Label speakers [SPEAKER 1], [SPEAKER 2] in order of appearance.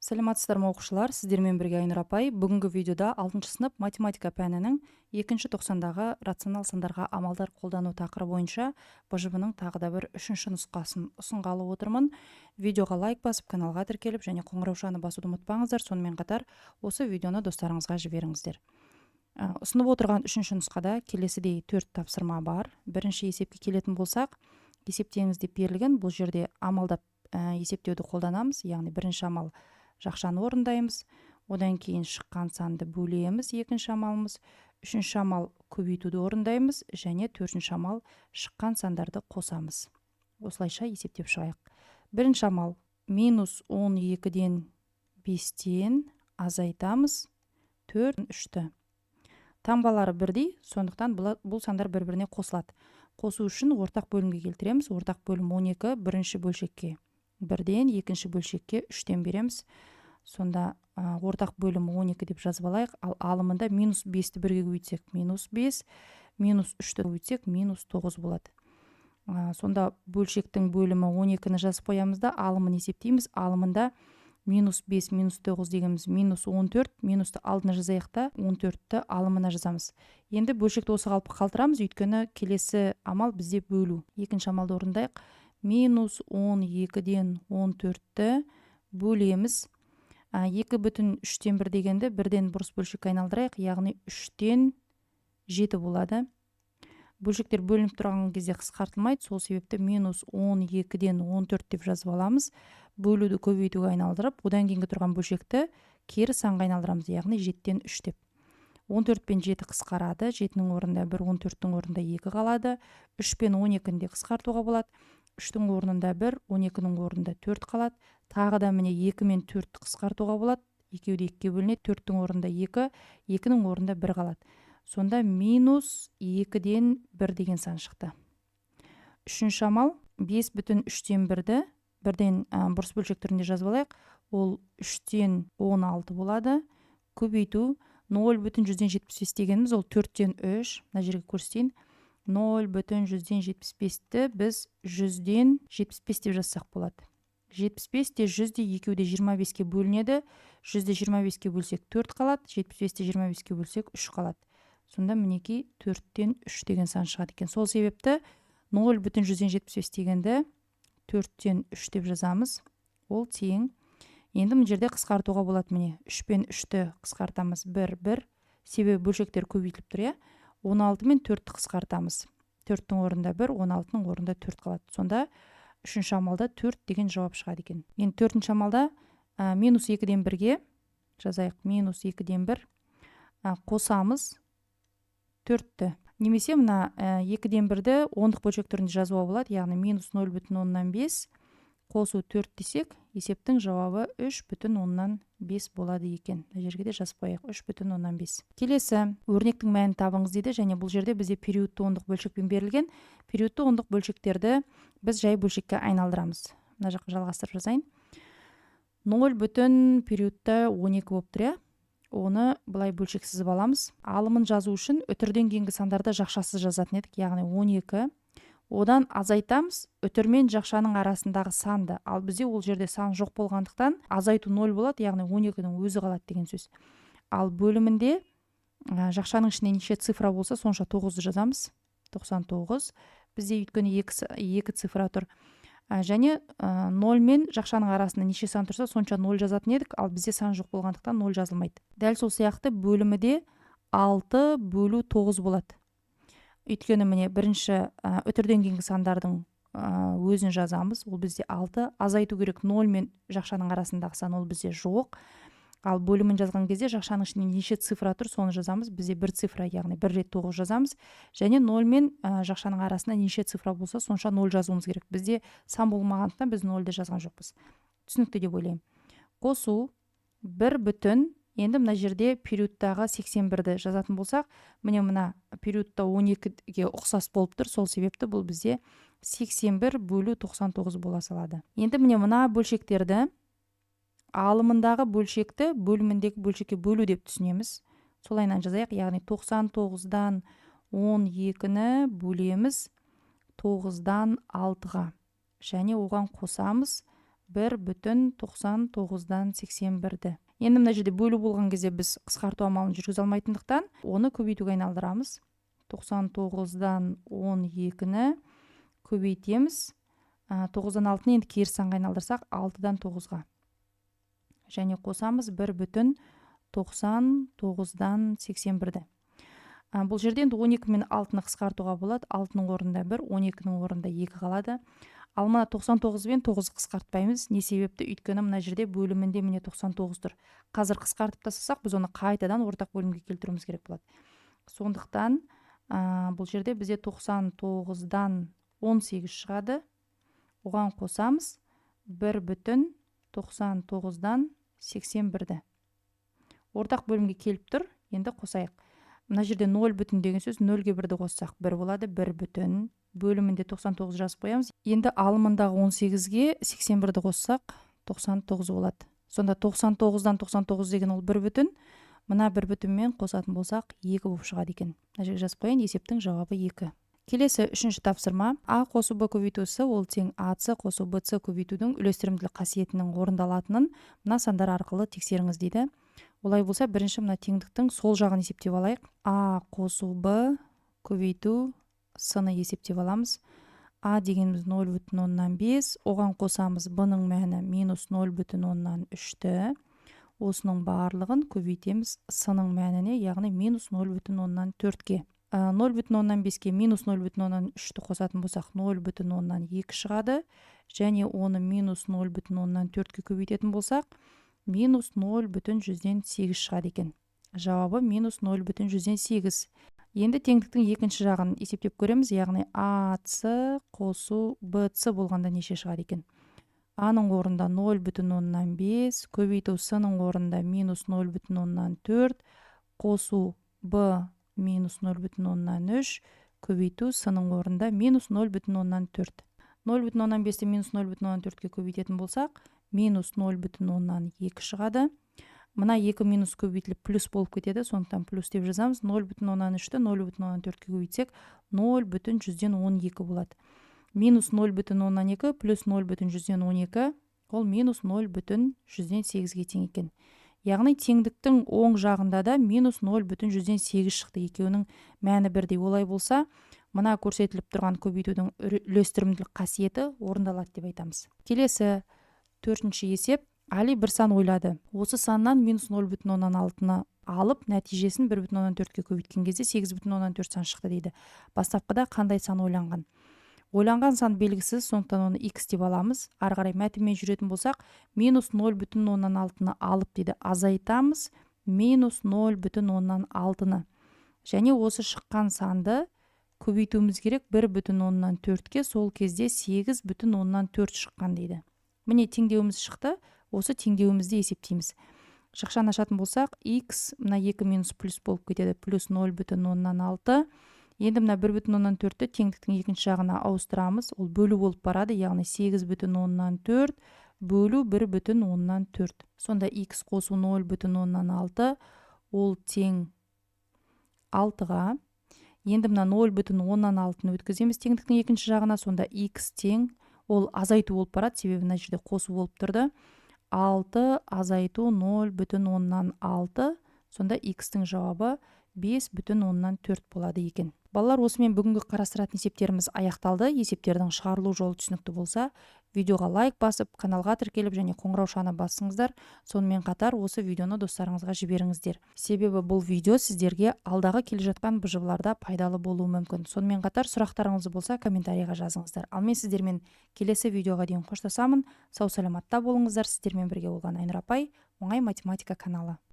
[SPEAKER 1] Сәлеметсіздер ме оқушылар, сіздермен бірге Айнұр апай. Бүгінгі видеода 6 сынып математика пәнінің 2-ші тоқсандағы рационал сандарға амалдар қолдану тақырыбы бойынша БЖБ-ның тағы да бір 3-ші нұсқасын ұсынғалы отырмын. Видеоға лайк басып, каналға тіркеліп және қоңыраушаны басуды ұмытпаңыздар. Сонымен қатар осы видеоны достарыңызға жіберіңіздер. Ұсынып отырған 3-ші нұсқада келесідей 4 тапсырма бар. Бірінші есепке келетін болсақ, есептеңіз деп берілген. Бұл жерде амалдап есептеуді қолданамыз. Яғни бірінші амал жақшаны орындаймыз. Одан кейін шыққан санды бөлеміз, екінші амалымыз. Үшінші амал көбейтуді орындаймыз және төртінші амал шыққан сандарды қосамыз. Осылайша есептеп шығайық. Бірінші амал минус 12-ден 5-тен азайтамыз 4-3-ті. Таңбалары бірдей, сондықтан бұл сандар бір-біріне қосылады. Қосу үшін ортақ бөлімге келтіреміз. Ортақ бөлім 12 бірінші бөлшекке 1-ден, екінші бөлшекке 3-тен береміз. Сонда ортақ бөлім 12 деп жазып алайық. Ал алымында минус 5-ті 1-ге көбейтсек минус 5, минус 3-ті көбейтсек минус 9 болады. Сонда бөлшектің бөлімі 12-ні жазып қоямыз да алымын есептейміз. Алымында минус 5, минус 9 дегеніміз минус 14, минусты алдына жазайық та 14-ті алымына жазамыз. Енді бөлшекті осы қалыпқа қалдырамыз, өйткені келесі амал бізде бөлу. Екінші амалды орындайық. Минус 12-ден 14-ті бөлеміз. 2,3-тен 1 дегенді 1-ден бұрыс бөлшекке айналдырайық, яғни 3-тен 7 болады. Бөлшектер бөлініп тұрған кезде қысқартылмайды, сол себепті минус 12-ден 14 деп жазып аламыз. Бөлуді көбейтуге айналдырып, одан кейінгі тұрған бөлшекті кері санға айналдырамыз, яғни 7-тен 3 деп. 14 пен 7 қысқарады, 7-нің орнында 1, 14-тің орнында 2 қалады. 3 пен 12-ні де қысқартуға болады. 3-тің орнында 1, 12-нің орнында 4 қалады. Тағы да міне 2 мен 4 қысқартуға болады. Екеуі де 2-ге бөлінеді. 4-тің орнында 2, 2-нің орнында 1 қалады. Сонда минус 2-ден 1 деген сан шықты. Үшінші амал 5,3-тен 1-ді 1-ден бұрыс бөлшек түрінде жазып алайық. Ол 3-тен 16 болады. Көбейту 0,175 дегеніміз ол 4-тен 3. Мына жерге көрсетейін. 0,175-ті біз 100-ден 75 деп жазсақ болады. 75 те 100 де екеуі де 25-ке бөлінеді. 100-де 25-ке бөлсек 4 қалады. 75-те 25-ке бөлсек 3 қалады. Сонда мінекей 4-тен 3 деген сан шығады екен. Сол себепті 0,175 дегенді 4-тен 3 деп жазамыз. Ол тең. Енді мына жерде қысқартуға болады міне. 3 пен 3-ті қысқартамыз 1, 1. Себебі бөлшектер көбейтіліп тұр, иә. 16 мен 4-ті қысқартамыз. 4-тің орнында 1, 16-ның орнында 4 қалады. Сонда үшінші амалда 4 деген жауап шығады екен. Енді төртінші амалда минус 2-ден 1-ге жазайық. Минус 2-ден 1 қосамыз 4-ті. Немесе мына 2-ден 1-ді ондық бөлшек түрінде жазуға болады. Яғни минус 0,5 қосу 4 десек, есептің жауабы 3,5 болады екен. Мына жерге де жазып қояйық. 3,5. Келесі өрнектің мәнін табыңыз дейді, және бұл жерде бізде периодты ондық бөлшекпен берілген. Периодты ондық бөлшектерді біз жай бөлшекке айналдырамыз. Мына жаққа жалғастырып жазайын. 0 периодта 12 болып тұр. Оны былай бөлшек сызып аламыз. Алымын жазу үшін үтірден кейінгі сандарды жақшасыз жазатын едік, яғни 12. Одан азайтамыз, үтір мен жақшаның арасындағы санды. Ал бізде ол жерде сан жоқ болғандықтан азайту 0 болады, яғни 12-дің өзі қалады деген сөз. Ал бөлімінде жақшаның ішінде неше цифра болса, сонша 9-ды жазамыз. 99. Бізде өйткені 2 цифра тұр. Және 0 мен жақшаның арасында неше сан тұрса, сонша 0 жазатын едік, ал бізде сан жоқ болғандықтан 0 жазылмайды. Дәл сол сияқты бөліміде 6 бөлу 9 болады. Өйткені міне бірінші үтірден кейінгі сандардың өзін жазамыз. Ол бізде 6. Азайту керек 0 мен жақшаның арасындағы сан ол бізде жоқ. Ал бөлімін жазған кезде жақшаның ішінде неше цифра тұр, соны жазамыз. Бізде 1 цифра, яғни 1 рет 9 жазамыз. Және 0 мен жақшаның арасында неше цифра болса, сонша 0 жазуымыз керек. Бізде сан болмағандықтан біз 0-ді жазған жоқпыз. Түсінікті деп ойлаймын. Қосу 1 бүтін. Енді мына жерде периодтағы 81-ді жазатын болсақ, міне мына периодта 12-ге ұқсас болып тұр. Сол себепті бұл бізде 81 бөлу 99 бола салады. Енді міне мына бөлшектерді алымындағы бөлшекті бөліміндегі бөлшекке бөлу деп түсінеміз. Солайынан жазайық, яғни 99-дан 12-ні бөлеміз 9-дан 6-ға. Және оған қосамыз 1,99-81-ді. Енді мына жерде бөлу болған кезде біз қысқарту амалын жүргізе алмайтындықтан, оны көбейтуге айналдырамыз. 99-дан 12-ні көбейтеміз. 9-дан 6-ны енді керіс санға айналдырсақ, 6-дан 9-ға. Және қосамыз 1,99-дан 81-ді. Бұл жерде енді 12 мен 6-ны қысқартуға болады. 6-ның орнында 1, 12-ның орнында 2 қалады. Ал мына 99 мен 9-ы қысқартпаймыз. Не себепті? Өйткені мына жерде бөлімінде міне 99 тұр. Қазір қысқартып тастасақ, біз оны қайтадан ортақ бөлімге келтіруіміз керек болады. Сондықтан бұл жерде бізде 99-дан 18 шығады. Оған қосамыз 1,99-дан 81-ді. Ортақ бөлімге келіп тұр. Енді қосайық. Мына жерде 0 бүтін деген сөз 0-ге 1-ді қоссақ 1 болады. 1 бүтін. Бөлімінде 99 жазып қоямыз. Енді алымындағы 18-ге 81-ді қоссақ 99 болады. Сонда 99-дан 99 деген ол 1 бүтін. Мына 1 бүтінмен қосатын болсақ 2 болып шығады екен. Мына жерге жазып қояйын. Есептің жауабы 2. Келесі үшінші тапсырма. А қосу Б көбейту С ол тең АС қосу БС көбейтудің үлестірімділік қасиетінің орындалатынын мына сандар арқылы тексеріңіз дейді. Олай болса, бірінші мына теңдіктің сол жағын есептеп алайық. А қосу Б көбейту С-ны есептеп аламыз. А дегеніміз 0,5, оған қосамыз Б-ның мәні минус 0,3-ті. Осының барлығын көбейтеміз С-ның мәніне, яғни минус 0,4-ге. 0,5-ке минус 0,3-ті қосатын болсақ 0,2 шығады. Және оны минус 0,4-ке көбейтетін болсақ, минус 0,8 шығады екен. Жауабы минус 0,8. Енді теңдіктің екінші жағын есептеп көреміз, яғни АС қосу БС болғанда неше шығады екен. А-ның орында 0,5 көбейту С-ның орында минус 0,4 қосу Б минус 0,3 көбейту С-ның орында минус 0,4. 0,5-ті минус 0,4-ке көбейтетін болсақ, минус 0,2 шығады. Мына 2 минус көбейтіліп плюс болып кетеді, сондықтан плюс деп жазамыз. 0,3-ті 0,4-ке көбейтсек 0,12 болады. Минус 0,12 плюс 0,12 ол минус 0,8-ге тең екен. Яғни теңдіктің оң жағында да минус 0,8 шықты. Екеуінің мәні бірдей. Олай болса, мына көрсетіліп тұрған көбейтудің үлестірімділік қасиеті орындалады деп айтамыз. Келесі төртінші есеп. Али бір сан ойлады. Осы саннан минус 0,6-ны алып, нәтижесін 1,4-ке көбейткен кезде 8,4 сан шықты дейді. Бастапқыда қандай сан ойланған? Ойланған сан белгісіз, сондықтан оны x деп аламыз. Ары қарай мәтінмен жүретін болсақ, минус 0,6-ны алып дейді. Азайтамыз минус 0,6-ны. Және осы шыққан санды көбейтуіміз керек 1,4-ке, сол кезде 8,4 шыққан дейді. Міне теңдеуіміз шықты. Осы теңдеуімізді есептейміз. Шықшаны ашатын болсақ, x мына 2 минус плюс болып кетеді. Плюс 0,6. Енді мына 1,4-ті теңдіктің екінші жағына ауыстырамыз. Ол бөлу болып барады, яғни 8,4 бөлу 1,4. Сонда x қосу 0,6 ол тең 6-ға. Енді мына 0,6-ны өткіземіз теңдіктің екінші жағына, сонда x тең, ол азайту болып барады, себебі мына жерде қосу болып тұрды. 6 азайту 0,6, сонда x-тің жауабы 5,4 болады екен. Балалар, осымен бүгінгі қарастыратын есептеріміз аяқталды. Есептердің шығарылу жолы түсінікті болса, видеоға лайк басып, каналға тіркеліп және қоңырау шаны басыңыздар. Сонымен қатар осы видеоны достарыңызға жіберіңіздер. Себебі бұл видео сіздерге алдағы келе жатқан бұжыларда пайдалы болуы мүмкін. Сонымен қатар сұрақтарыңыз болса, комментарийға жазыңыздар. Ал мен сіздермен келесі видеоға дейін қоштасамын. Сау саламатта болыңыздар. Сіздермен бірге болған Айнұр апай, оңай математика каналы.